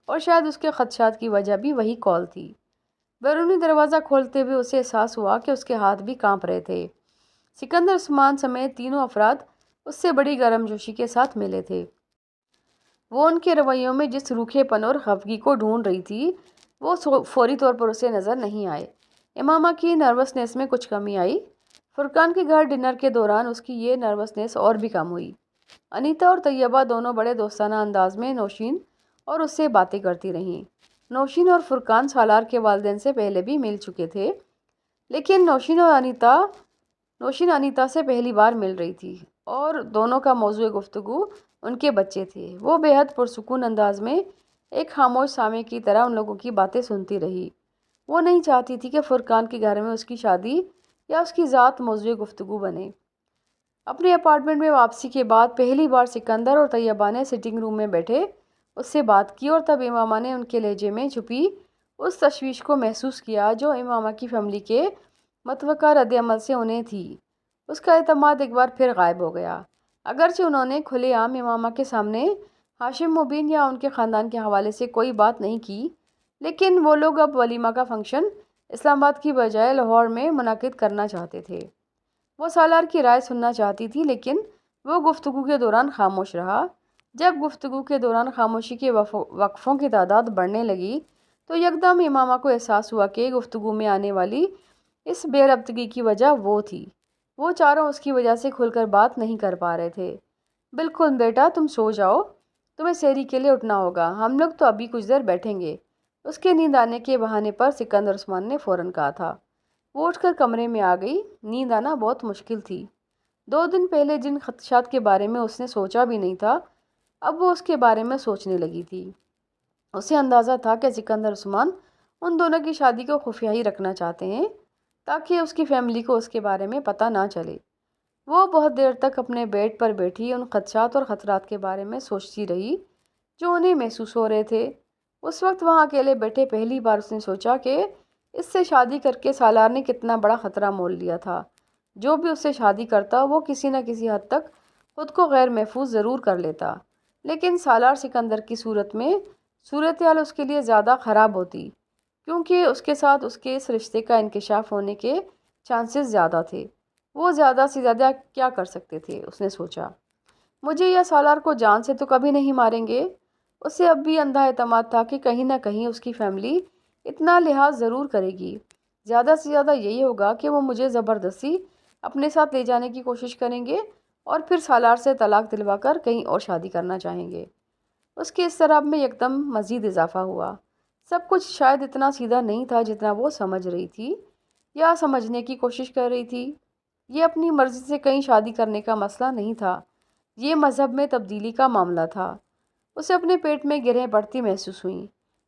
اور شاید اس کے خدشات کی وجہ بھی وہی کال تھی۔ بیرونی دروازہ کھولتے ہوئے اسے احساس ہوا کہ اس کے ہاتھ بھی کانپ رہے تھے۔ سکندر عثمان سمیت تینوں افراد اس سے بڑی گرم جوشی کے ساتھ ملے تھے۔ وہ ان کے رویوں میں جس روکھے پن اور خفگی کو ڈھونڈ رہی تھی وہ فوری طور پر اسے نظر نہیں آئے۔ امامہ کی نروسنس میں کچھ کمی آئی۔ فرقان کے گھر ڈنر کے دوران اس کی یہ نروسنس اور بھی کم ہوئی۔ انیتا اور طیبہ دونوں بڑے دوستانہ انداز میں نوشین اور اس سے باتیں کرتی رہیں۔ نوشین اور فرقان سالار کے والدین سے پہلے بھی مل چکے تھے، لیکن نوشین انیتا سے پہلی بار مل رہی تھی، اور دونوں کا موضوع گفتگو ان کے بچے تھے۔ وہ بے حد پرسکون انداز میں ایک خاموش سامع کی طرح ان لوگوں کی باتیں سنتی رہی۔ وہ نہیں چاہتی تھی کہ فرقان کے گھر میں اس کی شادی یا اس کی ذات موضوع گفتگو بنے۔ اپنے اپارٹمنٹ میں واپسی کے بعد پہلی بار سکندر اور طیبہ نے سٹنگ روم میں بیٹھے اس سے بات کی، اور تب امامہ نے ان کے لہجے میں چھپی اس تشویش کو محسوس کیا جو امامہ کی فیملی کے متوقع رد عمل سے انہیں تھی۔ اس کا اعتماد ایک بار پھر غائب ہو گیا۔ اگرچہ انہوں نے کھلے عام امامہ کے سامنے ہاشم مبین یا ان کے خاندان کے حوالے سے کوئی بات نہیں کی، لیکن وہ لوگ اب ولیمہ کا فنکشن اسلام آباد کی بجائے لاہور میں منعقد کرنا چاہتے تھے۔ وہ سالار کی رائے سننا چاہتی تھی، لیکن وہ گفتگو کے دوران خاموش رہا۔ جب گفتگو کے دوران خاموشی کے وقفوں کی تعداد بڑھنے لگی تو یکدم امامہ کو احساس ہوا کہ گفتگو میں آنے والی اس بے ربطگی کی وجہ وہ تھی۔ وہ چاروں اس کی وجہ سے کھل کر بات نہیں کر پا رہے تھے۔ بالکل بیٹا، تم سو جاؤ، تمہیں سحری کے لیے اٹھنا ہوگا، ہم لوگ تو ابھی کچھ دیر بیٹھیں گے، اس کے نیند آنے کے بہانے پر سکندر عثمان نے فوراً کہا تھا۔ وہ اٹھ کر کمرے میں آ گئی۔ نیند آنا بہت مشکل تھی۔ 2 دن پہلے جن خدشات کے بارے میں اس نے سوچا بھی نہیں تھا، اب وہ اس کے بارے میں سوچنے لگی تھی۔ اسے اندازہ تھا کہ سکندر عثمان ان دونوں کی شادی کو خفیہ ہی رکھنا چاہتے ہیں تاکہ اس کی فیملی کو اس کے بارے میں پتہ نہ چلے۔ وہ بہت دیر تک اپنے بیڈ پر بیٹھی ان خدشات اور خطرات کے بارے میں سوچتی رہی جو انہیں محسوس ہو رہے تھے۔ اس وقت وہاں اکیلے بیٹھے پہلی بار اس نے سوچا کہ اس سے شادی کر کے سالار نے کتنا بڑا خطرہ مول لیا تھا۔ جو بھی اس سے شادی کرتا وہ کسی نہ کسی حد تک خود کو غیر محفوظ ضرور کر لیتا، لیکن سالار سکندر کی صورت میں صورتحال اس کے لیے زیادہ خراب ہوتی، کیونکہ اس کے ساتھ اس کے اس رشتے کا انکشاف ہونے کے چانسز زیادہ تھے۔ وہ زیادہ سے زیادہ کیا کر سکتے تھے، اس نے سوچا۔ مجھے یا سالار کو جان سے تو کبھی نہیں ماریں گے۔ اسے اب بھی اندھا اعتماد تھا کہ کہیں نہ کہیں اس کی فیملی اتنا لحاظ ضرور کرے گی۔ زیادہ سے زیادہ یہی ہوگا کہ وہ مجھے زبردستی اپنے ساتھ لے جانے کی کوشش کریں گے اور پھر سالار سے طلاق دلوا کر کہیں اور شادی کرنا چاہیں گے۔ اس کے اضطراب میں یکدم مزید اضافہ ہوا۔ سب کچھ شاید اتنا سیدھا نہیں تھا جتنا وہ سمجھ رہی تھی یا سمجھنے کی کوشش کر رہی تھی۔ یہ اپنی مرضی سے کہیں شادی کرنے کا مسئلہ نہیں تھا، یہ مذہب میں تبدیلی کا معاملہ تھا۔ اسے اپنے پیٹ میں گرہیں پڑتی محسوس ہوئیں۔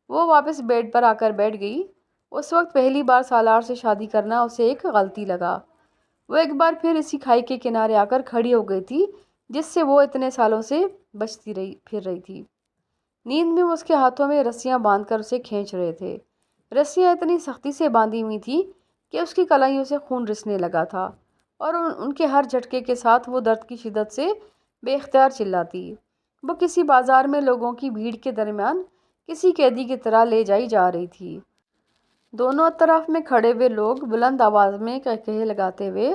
وہ واپس بیڈ پر آ کر بیٹھ گئی۔ اس وقت پہلی بار سالار سے شادی کرنا اسے ایک غلطی لگا۔ وہ ایک بار پھر اسی کھائی کے کنارے آ کر کھڑی ہو گئی تھی جس سے وہ اتنے سالوں سے بچتی پھر رہی تھی۔ نیند میں وہ اس کے ہاتھوں میں رسیاں باندھ کر اسے کھینچ رہے تھے۔ رسیاں اتنی سختی سے باندھی ہوئی تھیں کہ اس کی کلائیوں سے خون رسنے لگا تھا، اور ان کے ہر جھٹکے کے ساتھ وہ درد کی شدت سے بے اختیار چلاتی۔ وہ کسی بازار میں لوگوں کی بھیڑ کے درمیان کسی قیدی کی طرح لے جائی جا رہی تھی۔ دونوں اطراف میں کھڑے ہوئے لوگ بلند آواز میں کہے لگاتے ہوئے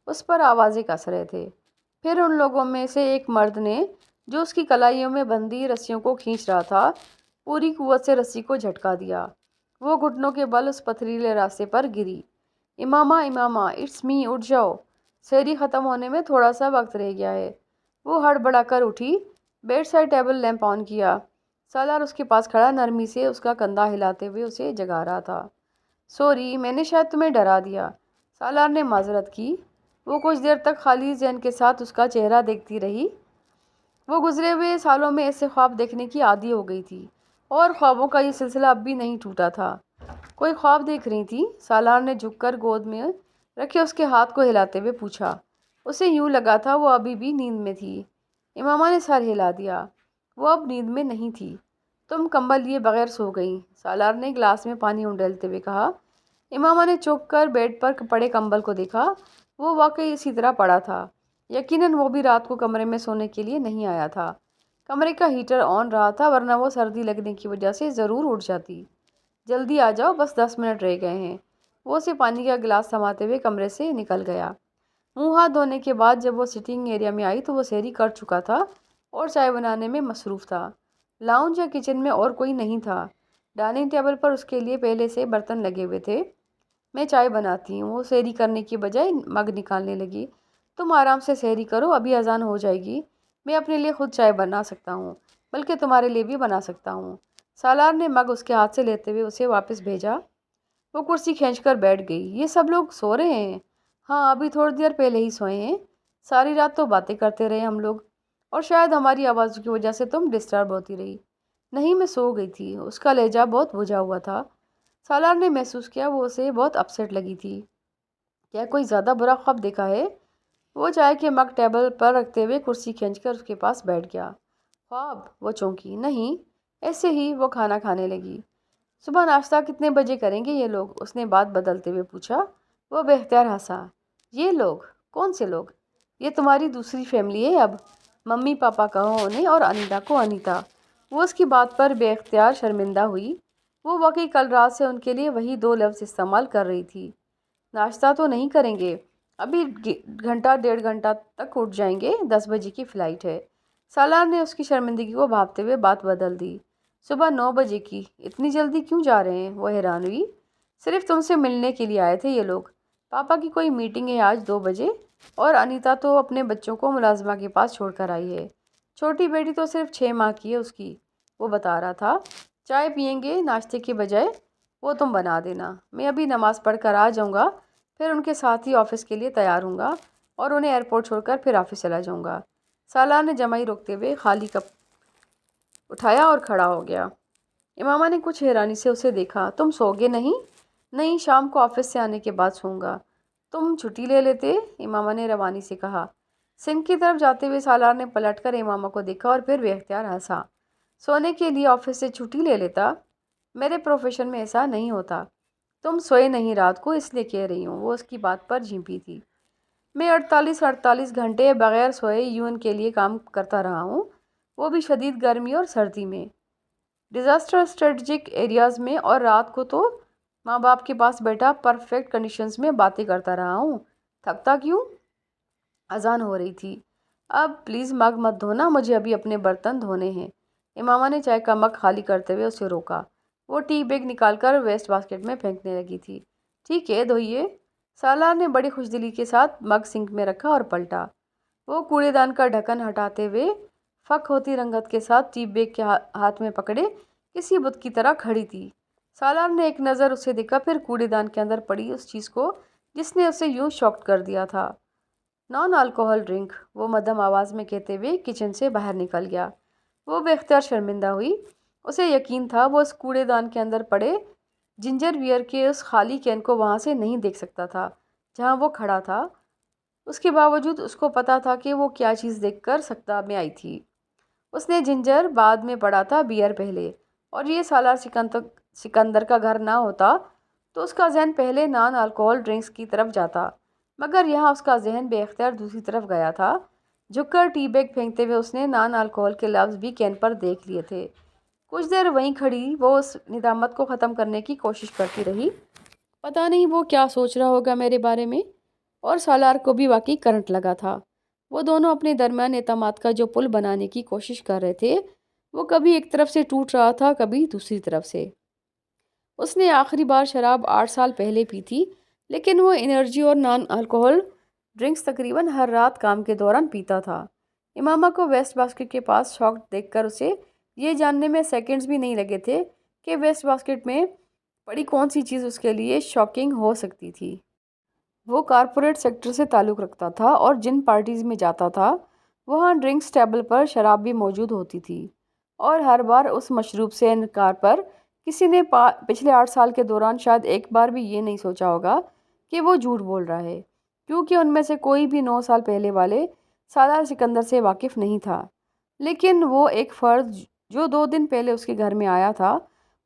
اس پر آوازیں کس رہے تھے۔ پھر ان لوگوں میں سے ایک مرد نے، جو اس کی کلائیوں میں بندھی رسیوں کو کھینچ رہا تھا، پوری قوت سے رسی کو جھٹکا دیا۔ وہ گھٹنوں کے بل اس پتھریلے راستے پر گری۔ امامہ، امامہ، اٹس می، اٹھ جاؤ، سحری ختم ہونے میں تھوڑا سا وقت رہ گیا ہے۔ وہ ہڑبڑا کر اٹھی، بیڈ سائڈ ٹیبل لیمپ آن کیا۔ سالار اس کے پاس کھڑا نرمی سے اس کا کندھا ہلاتے ہوئے اسے جگا رہا تھا۔ سوری، میں نے شاید تمہیں ڈرا دیا، سالار نے معذرت کی۔ وہ کچھ دیر تک خالی ذہن کے ساتھ اس کا چہرہ دیکھتی رہی۔ وہ گزرے ہوئے سالوں میں ایسے خواب دیکھنے کی عادی ہو گئی تھی اور خوابوں کا یہ سلسلہ اب بھی نہیں ٹوٹا تھا۔ کوئی خواب دیکھ رہی تھی؟ سالار نے جھک کر گود میں رکھے اس کے ہاتھ کو ہلاتے ہوئے پوچھا۔ اسے یوں لگا تھا وہ ابھی بھی نیند میں تھی۔ امامہ نے سر ہلا دیا۔ وہ اب نیند میں نہیں تھی۔ تم کمبل لیے بغیر سو گئی، سالار نے گلاس میں پانی اونڈیلتے ہوئے کہا۔ امامہ نے چوک کر بیڈ پر پڑے کمبل کو دیکھا۔ وہ واقعی اسی طرح پڑا تھا۔ یقیناً وہ بھی رات کو کمرے میں سونے کے لیے نہیں آیا تھا۔ کمرے کا ہیٹر آن رہا تھا ورنہ وہ سردی لگنے کی وجہ سے ضرور اٹھ جاتی۔ جلدی آ جاؤ، بس 10 منٹ رہ گئے ہیں۔ وہ اسے پانی کا گلاس تھماتے ہوئے کمرے سے نکل گیا۔ منہ ہاتھ دھونے کے بعد جب وہ سٹنگ ایریا میں آئی تو وہ سحری کر چکا تھا اور چائے بنانے میں مصروف تھا۔ لاؤنج یا کچن میں اور کوئی نہیں تھا۔ ڈائننگ ٹیبل پر اس کے لیے پہلے سے برتن لگے ہوئے تھے۔ میں چائے بناتی ہوں، وہ سحری کرنے کی بجائے مگ نکالنے لگی۔ تم آرام سے سحری کرو، ابھی اذان ہو جائے گی۔ میں اپنے لیے خود چائے بنا سکتا ہوں، بلکہ تمہارے لیے بھی بنا سکتا ہوں۔ سالار نے مگ اس کے ہاتھ سے لیتے ہوئے اسے واپس بھیجا۔ وہ کرسی کھینچ کر بیٹھ گئی۔ یہ سب لوگ سو رہے ہیں؟ ہاں، ابھی تھوڑی دیر پہلے ہی سوئے ہیں۔ ساری رات تو باتیں کرتے رہے ہم لوگ، اور شاید ہماری آوازوں کی وجہ سے تم ڈسٹرب ہوتی رہی۔ نہیں، میں سو گئی تھی۔ اس کا لہجہ بہت بجھا ہوا تھا۔ سالار نے محسوس کیا وہ اسے بہت اپسیٹ لگی تھی۔ کیا کوئی زیادہ برا خواب دیکھا ہے؟ وہ چائے کے مگ ٹیبل پر رکھتے ہوئے کرسی کھینچ کر اس کے پاس بیٹھ گیا۔ خواب؟ وہ چونکی۔ نہیں، ایسے ہی۔ وہ کھانا کھانے لگی۔ صبح ناشتہ کتنے بجے کریں گے یہ لوگ؟ اس نے بات بدلتے ہوئے پوچھا۔ وہ بے اختیار ہنسا۔ یہ لوگ؟ کون سے لوگ؟ یہ تمہاری دوسری فیملی ہے اب۔ ممی پاپا کہو انہیں، اور انیتا کو انیتا۔ وہ اس کی بات پر بے اختیار شرمندہ ہوئی۔ وہ واقعی کل رات سے ان کے لیے وہی 2 لفظ استعمال کر رہی تھی۔ ناشتہ تو نہیں کریں گے؟ ابھی گھنٹہ 1.5 گھنٹہ تک اٹھ جائیں گے، 10 بجے کی فلائٹ ہے۔ سالار نے اس کی شرمندگی کو بھانپتے ہوئے بات بدل دی۔ صبح 9 بجے کی؟ اتنی جلدی کیوں جا رہے ہیں؟ وہ حیران ہوئی۔ صرف تم سے ملنے کے لیے آئے تھے یہ لوگ۔ پاپا کی کوئی میٹنگ ہے آج 2 بجے، اور انیتا تو اپنے بچوں کو ملازمہ کے پاس چھوڑ کر آئی ہے۔ چھوٹی بیٹی تو صرف 6 ماہ کی ہے اس کی، وہ بتا رہا تھا۔ چائے پئیں گے ناشتے کے بجائے؟ وہ تم بنا دینا، میں ابھی نماز پڑھ کر آ جاؤں گا، پھر ان کے ساتھ ہی آفس کے لیے تیار ہوں گا اور انہیں ایئرپورٹ چھوڑ کر پھر آفس چلا جاؤں گا۔ سالار نے جمائی روکتے ہوئے خالی کپ اٹھایا اور کھڑا ہو گیا۔ امامہ نے کچھ حیرانی سے اسے دیکھا۔ تم سو گے نہیں؟ نہیں، شام کو آفس سے آنے کے بعد سوؤں گا۔ تم چھٹی لے لیتے، امامہ نے روانی سے کہا۔ سنک کی طرف جاتے ہوئے سالار نے پلٹ کر امامہ کو دیکھا اور پھر بے اختیار ہنسا۔ سونے کے لیے آفس سے چھٹی لے لیتا؟ میرے پروفیشن میں ایسا نہیں ہوتا۔ تم سوئے نہیں رات کو، اس لیے کہہ رہی ہوں۔ وہ اس کی بات پر جھنپی تھی۔ میں 48 گھنٹے بغیر سوئے یون کے لیے کام کرتا رہا ہوں، وہ بھی شدید گرمی اور سردی میں، ڈیزاسٹر اسٹریٹجک ایریاز میں، اور رات کو تو ماں باپ کے پاس بیٹھا پرفیکٹ کنڈیشنز میں باتیں کرتا رہا ہوں۔ تھکتا کیوں؟ اذان ہو رہی تھی۔ اب پلیز مگ مت دھونا، مجھے ابھی اپنے برتن دھونے ہیں۔ امامہ نے چائے کا مگ خالی کرتے ہوئے اسے روکا۔ وہ ٹی بیگ نکال کر ویسٹ باسکٹ میں پھینکنے لگی تھی۔ ٹھیک ہے، دھوئیے۔ سالار نے بڑی خوشدلی کے ساتھ مگ سنک میں رکھا اور پلٹا۔ وہ کوڑے دان کا ڈھکن ہٹاتے ہوئے فک ہوتی رنگت کے ساتھ ٹی بیگ کے ہاتھ میں پکڑے کسی بت کی طرح کھڑی تھی۔ سالار نے ایک نظر اسے دیکھا، پھر کوڑے دان کے اندر پڑی اس چیز کو جس نے اسے یوں شاکڈ کر دیا تھا۔ نان الکوہل ڈرنک، وہ مدھم آواز میں کہتے ہوئے کچن سے باہر نکل گیا۔ وہ بے اختیار شرمندہ ہوئی۔ اسے یقین تھا وہ اس کوڑے دان کے اندر پڑے جنجر بیئر کے اس خالی کین کو وہاں سے نہیں دیکھ سکتا تھا جہاں وہ کھڑا تھا۔ اس کے باوجود اس کو پتا تھا کہ وہ کیا چیز دیکھ کر سکتا میں آئی تھی۔ اس نے جنجر بعد میں پڑا تھا، بیئر پہلے، اور یہ سالار سکندر کا گھر نہ ہوتا تو اس کا ذہن پہلے نان الکوہل ڈرنکس کی طرف جاتا، مگر یہاں اس کا ذہن بے اختیار دوسری طرف گیا تھا۔ جھک کر ٹی بیگ پھینکتے ہوئے اس نے نان الکوہل کے لفظ بھی کین پر دیکھ لیے تھے۔ کچھ دیر وہیں کھڑی وہ اس ندامت کو ختم کرنے کی کوشش کرتی رہی۔ پتہ نہیں وہ کیا سوچ رہا ہوگا میرے بارے میں، اور سالار کو بھی واقعی کرنٹ لگا تھا۔ وہ دونوں اپنے درمیان اعتماد کا جو پل بنانے کی کوشش کر رہے تھے وہ کبھی ایک طرف سے ٹوٹ رہا تھا، کبھی دوسری طرف سے۔ اس نے آخری بار شراب 8 سال پہلے پی تھی، لیکن وہ انرجی اور نان الکوہل ڈرنکس تقریباً ہر رات کام کے دوران پیتا تھا۔ امامہ کو ویسٹ باسکٹ کے پاس شاکڈ دیکھ کر اسے یہ جاننے میں سیکنڈز بھی نہیں لگے تھے کہ ویسٹ باسکٹ میں پڑی کون سی چیز اس کے لیے شاکنگ ہو سکتی تھی۔ وہ کارپوریٹ سیکٹر سے تعلق رکھتا تھا اور جن پارٹیز میں جاتا تھا وہاں ڈرنکس ٹیبل پر شراب بھی موجود ہوتی تھی، اور ہر بار اس مشروب سے انکار پر کسی نے پچھلے 8 سال کے دوران شاید ایک بار بھی یہ نہیں سوچا ہوگا کہ وہ جھوٹ بول رہا ہے، کیونکہ ان میں سے کوئی بھی 9 سال پہلے والے سالار سکندر سے واقف نہیں تھا۔ لیکن وہ ایک فرد جو 2 دن پہلے اس کے گھر میں آیا تھا،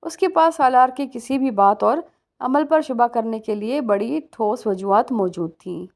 اس کے پاس سالار کی کسی بھی بات اور عمل پر شبہ کرنے کے لیے بڑی ٹھوس وجوہات موجود تھیں۔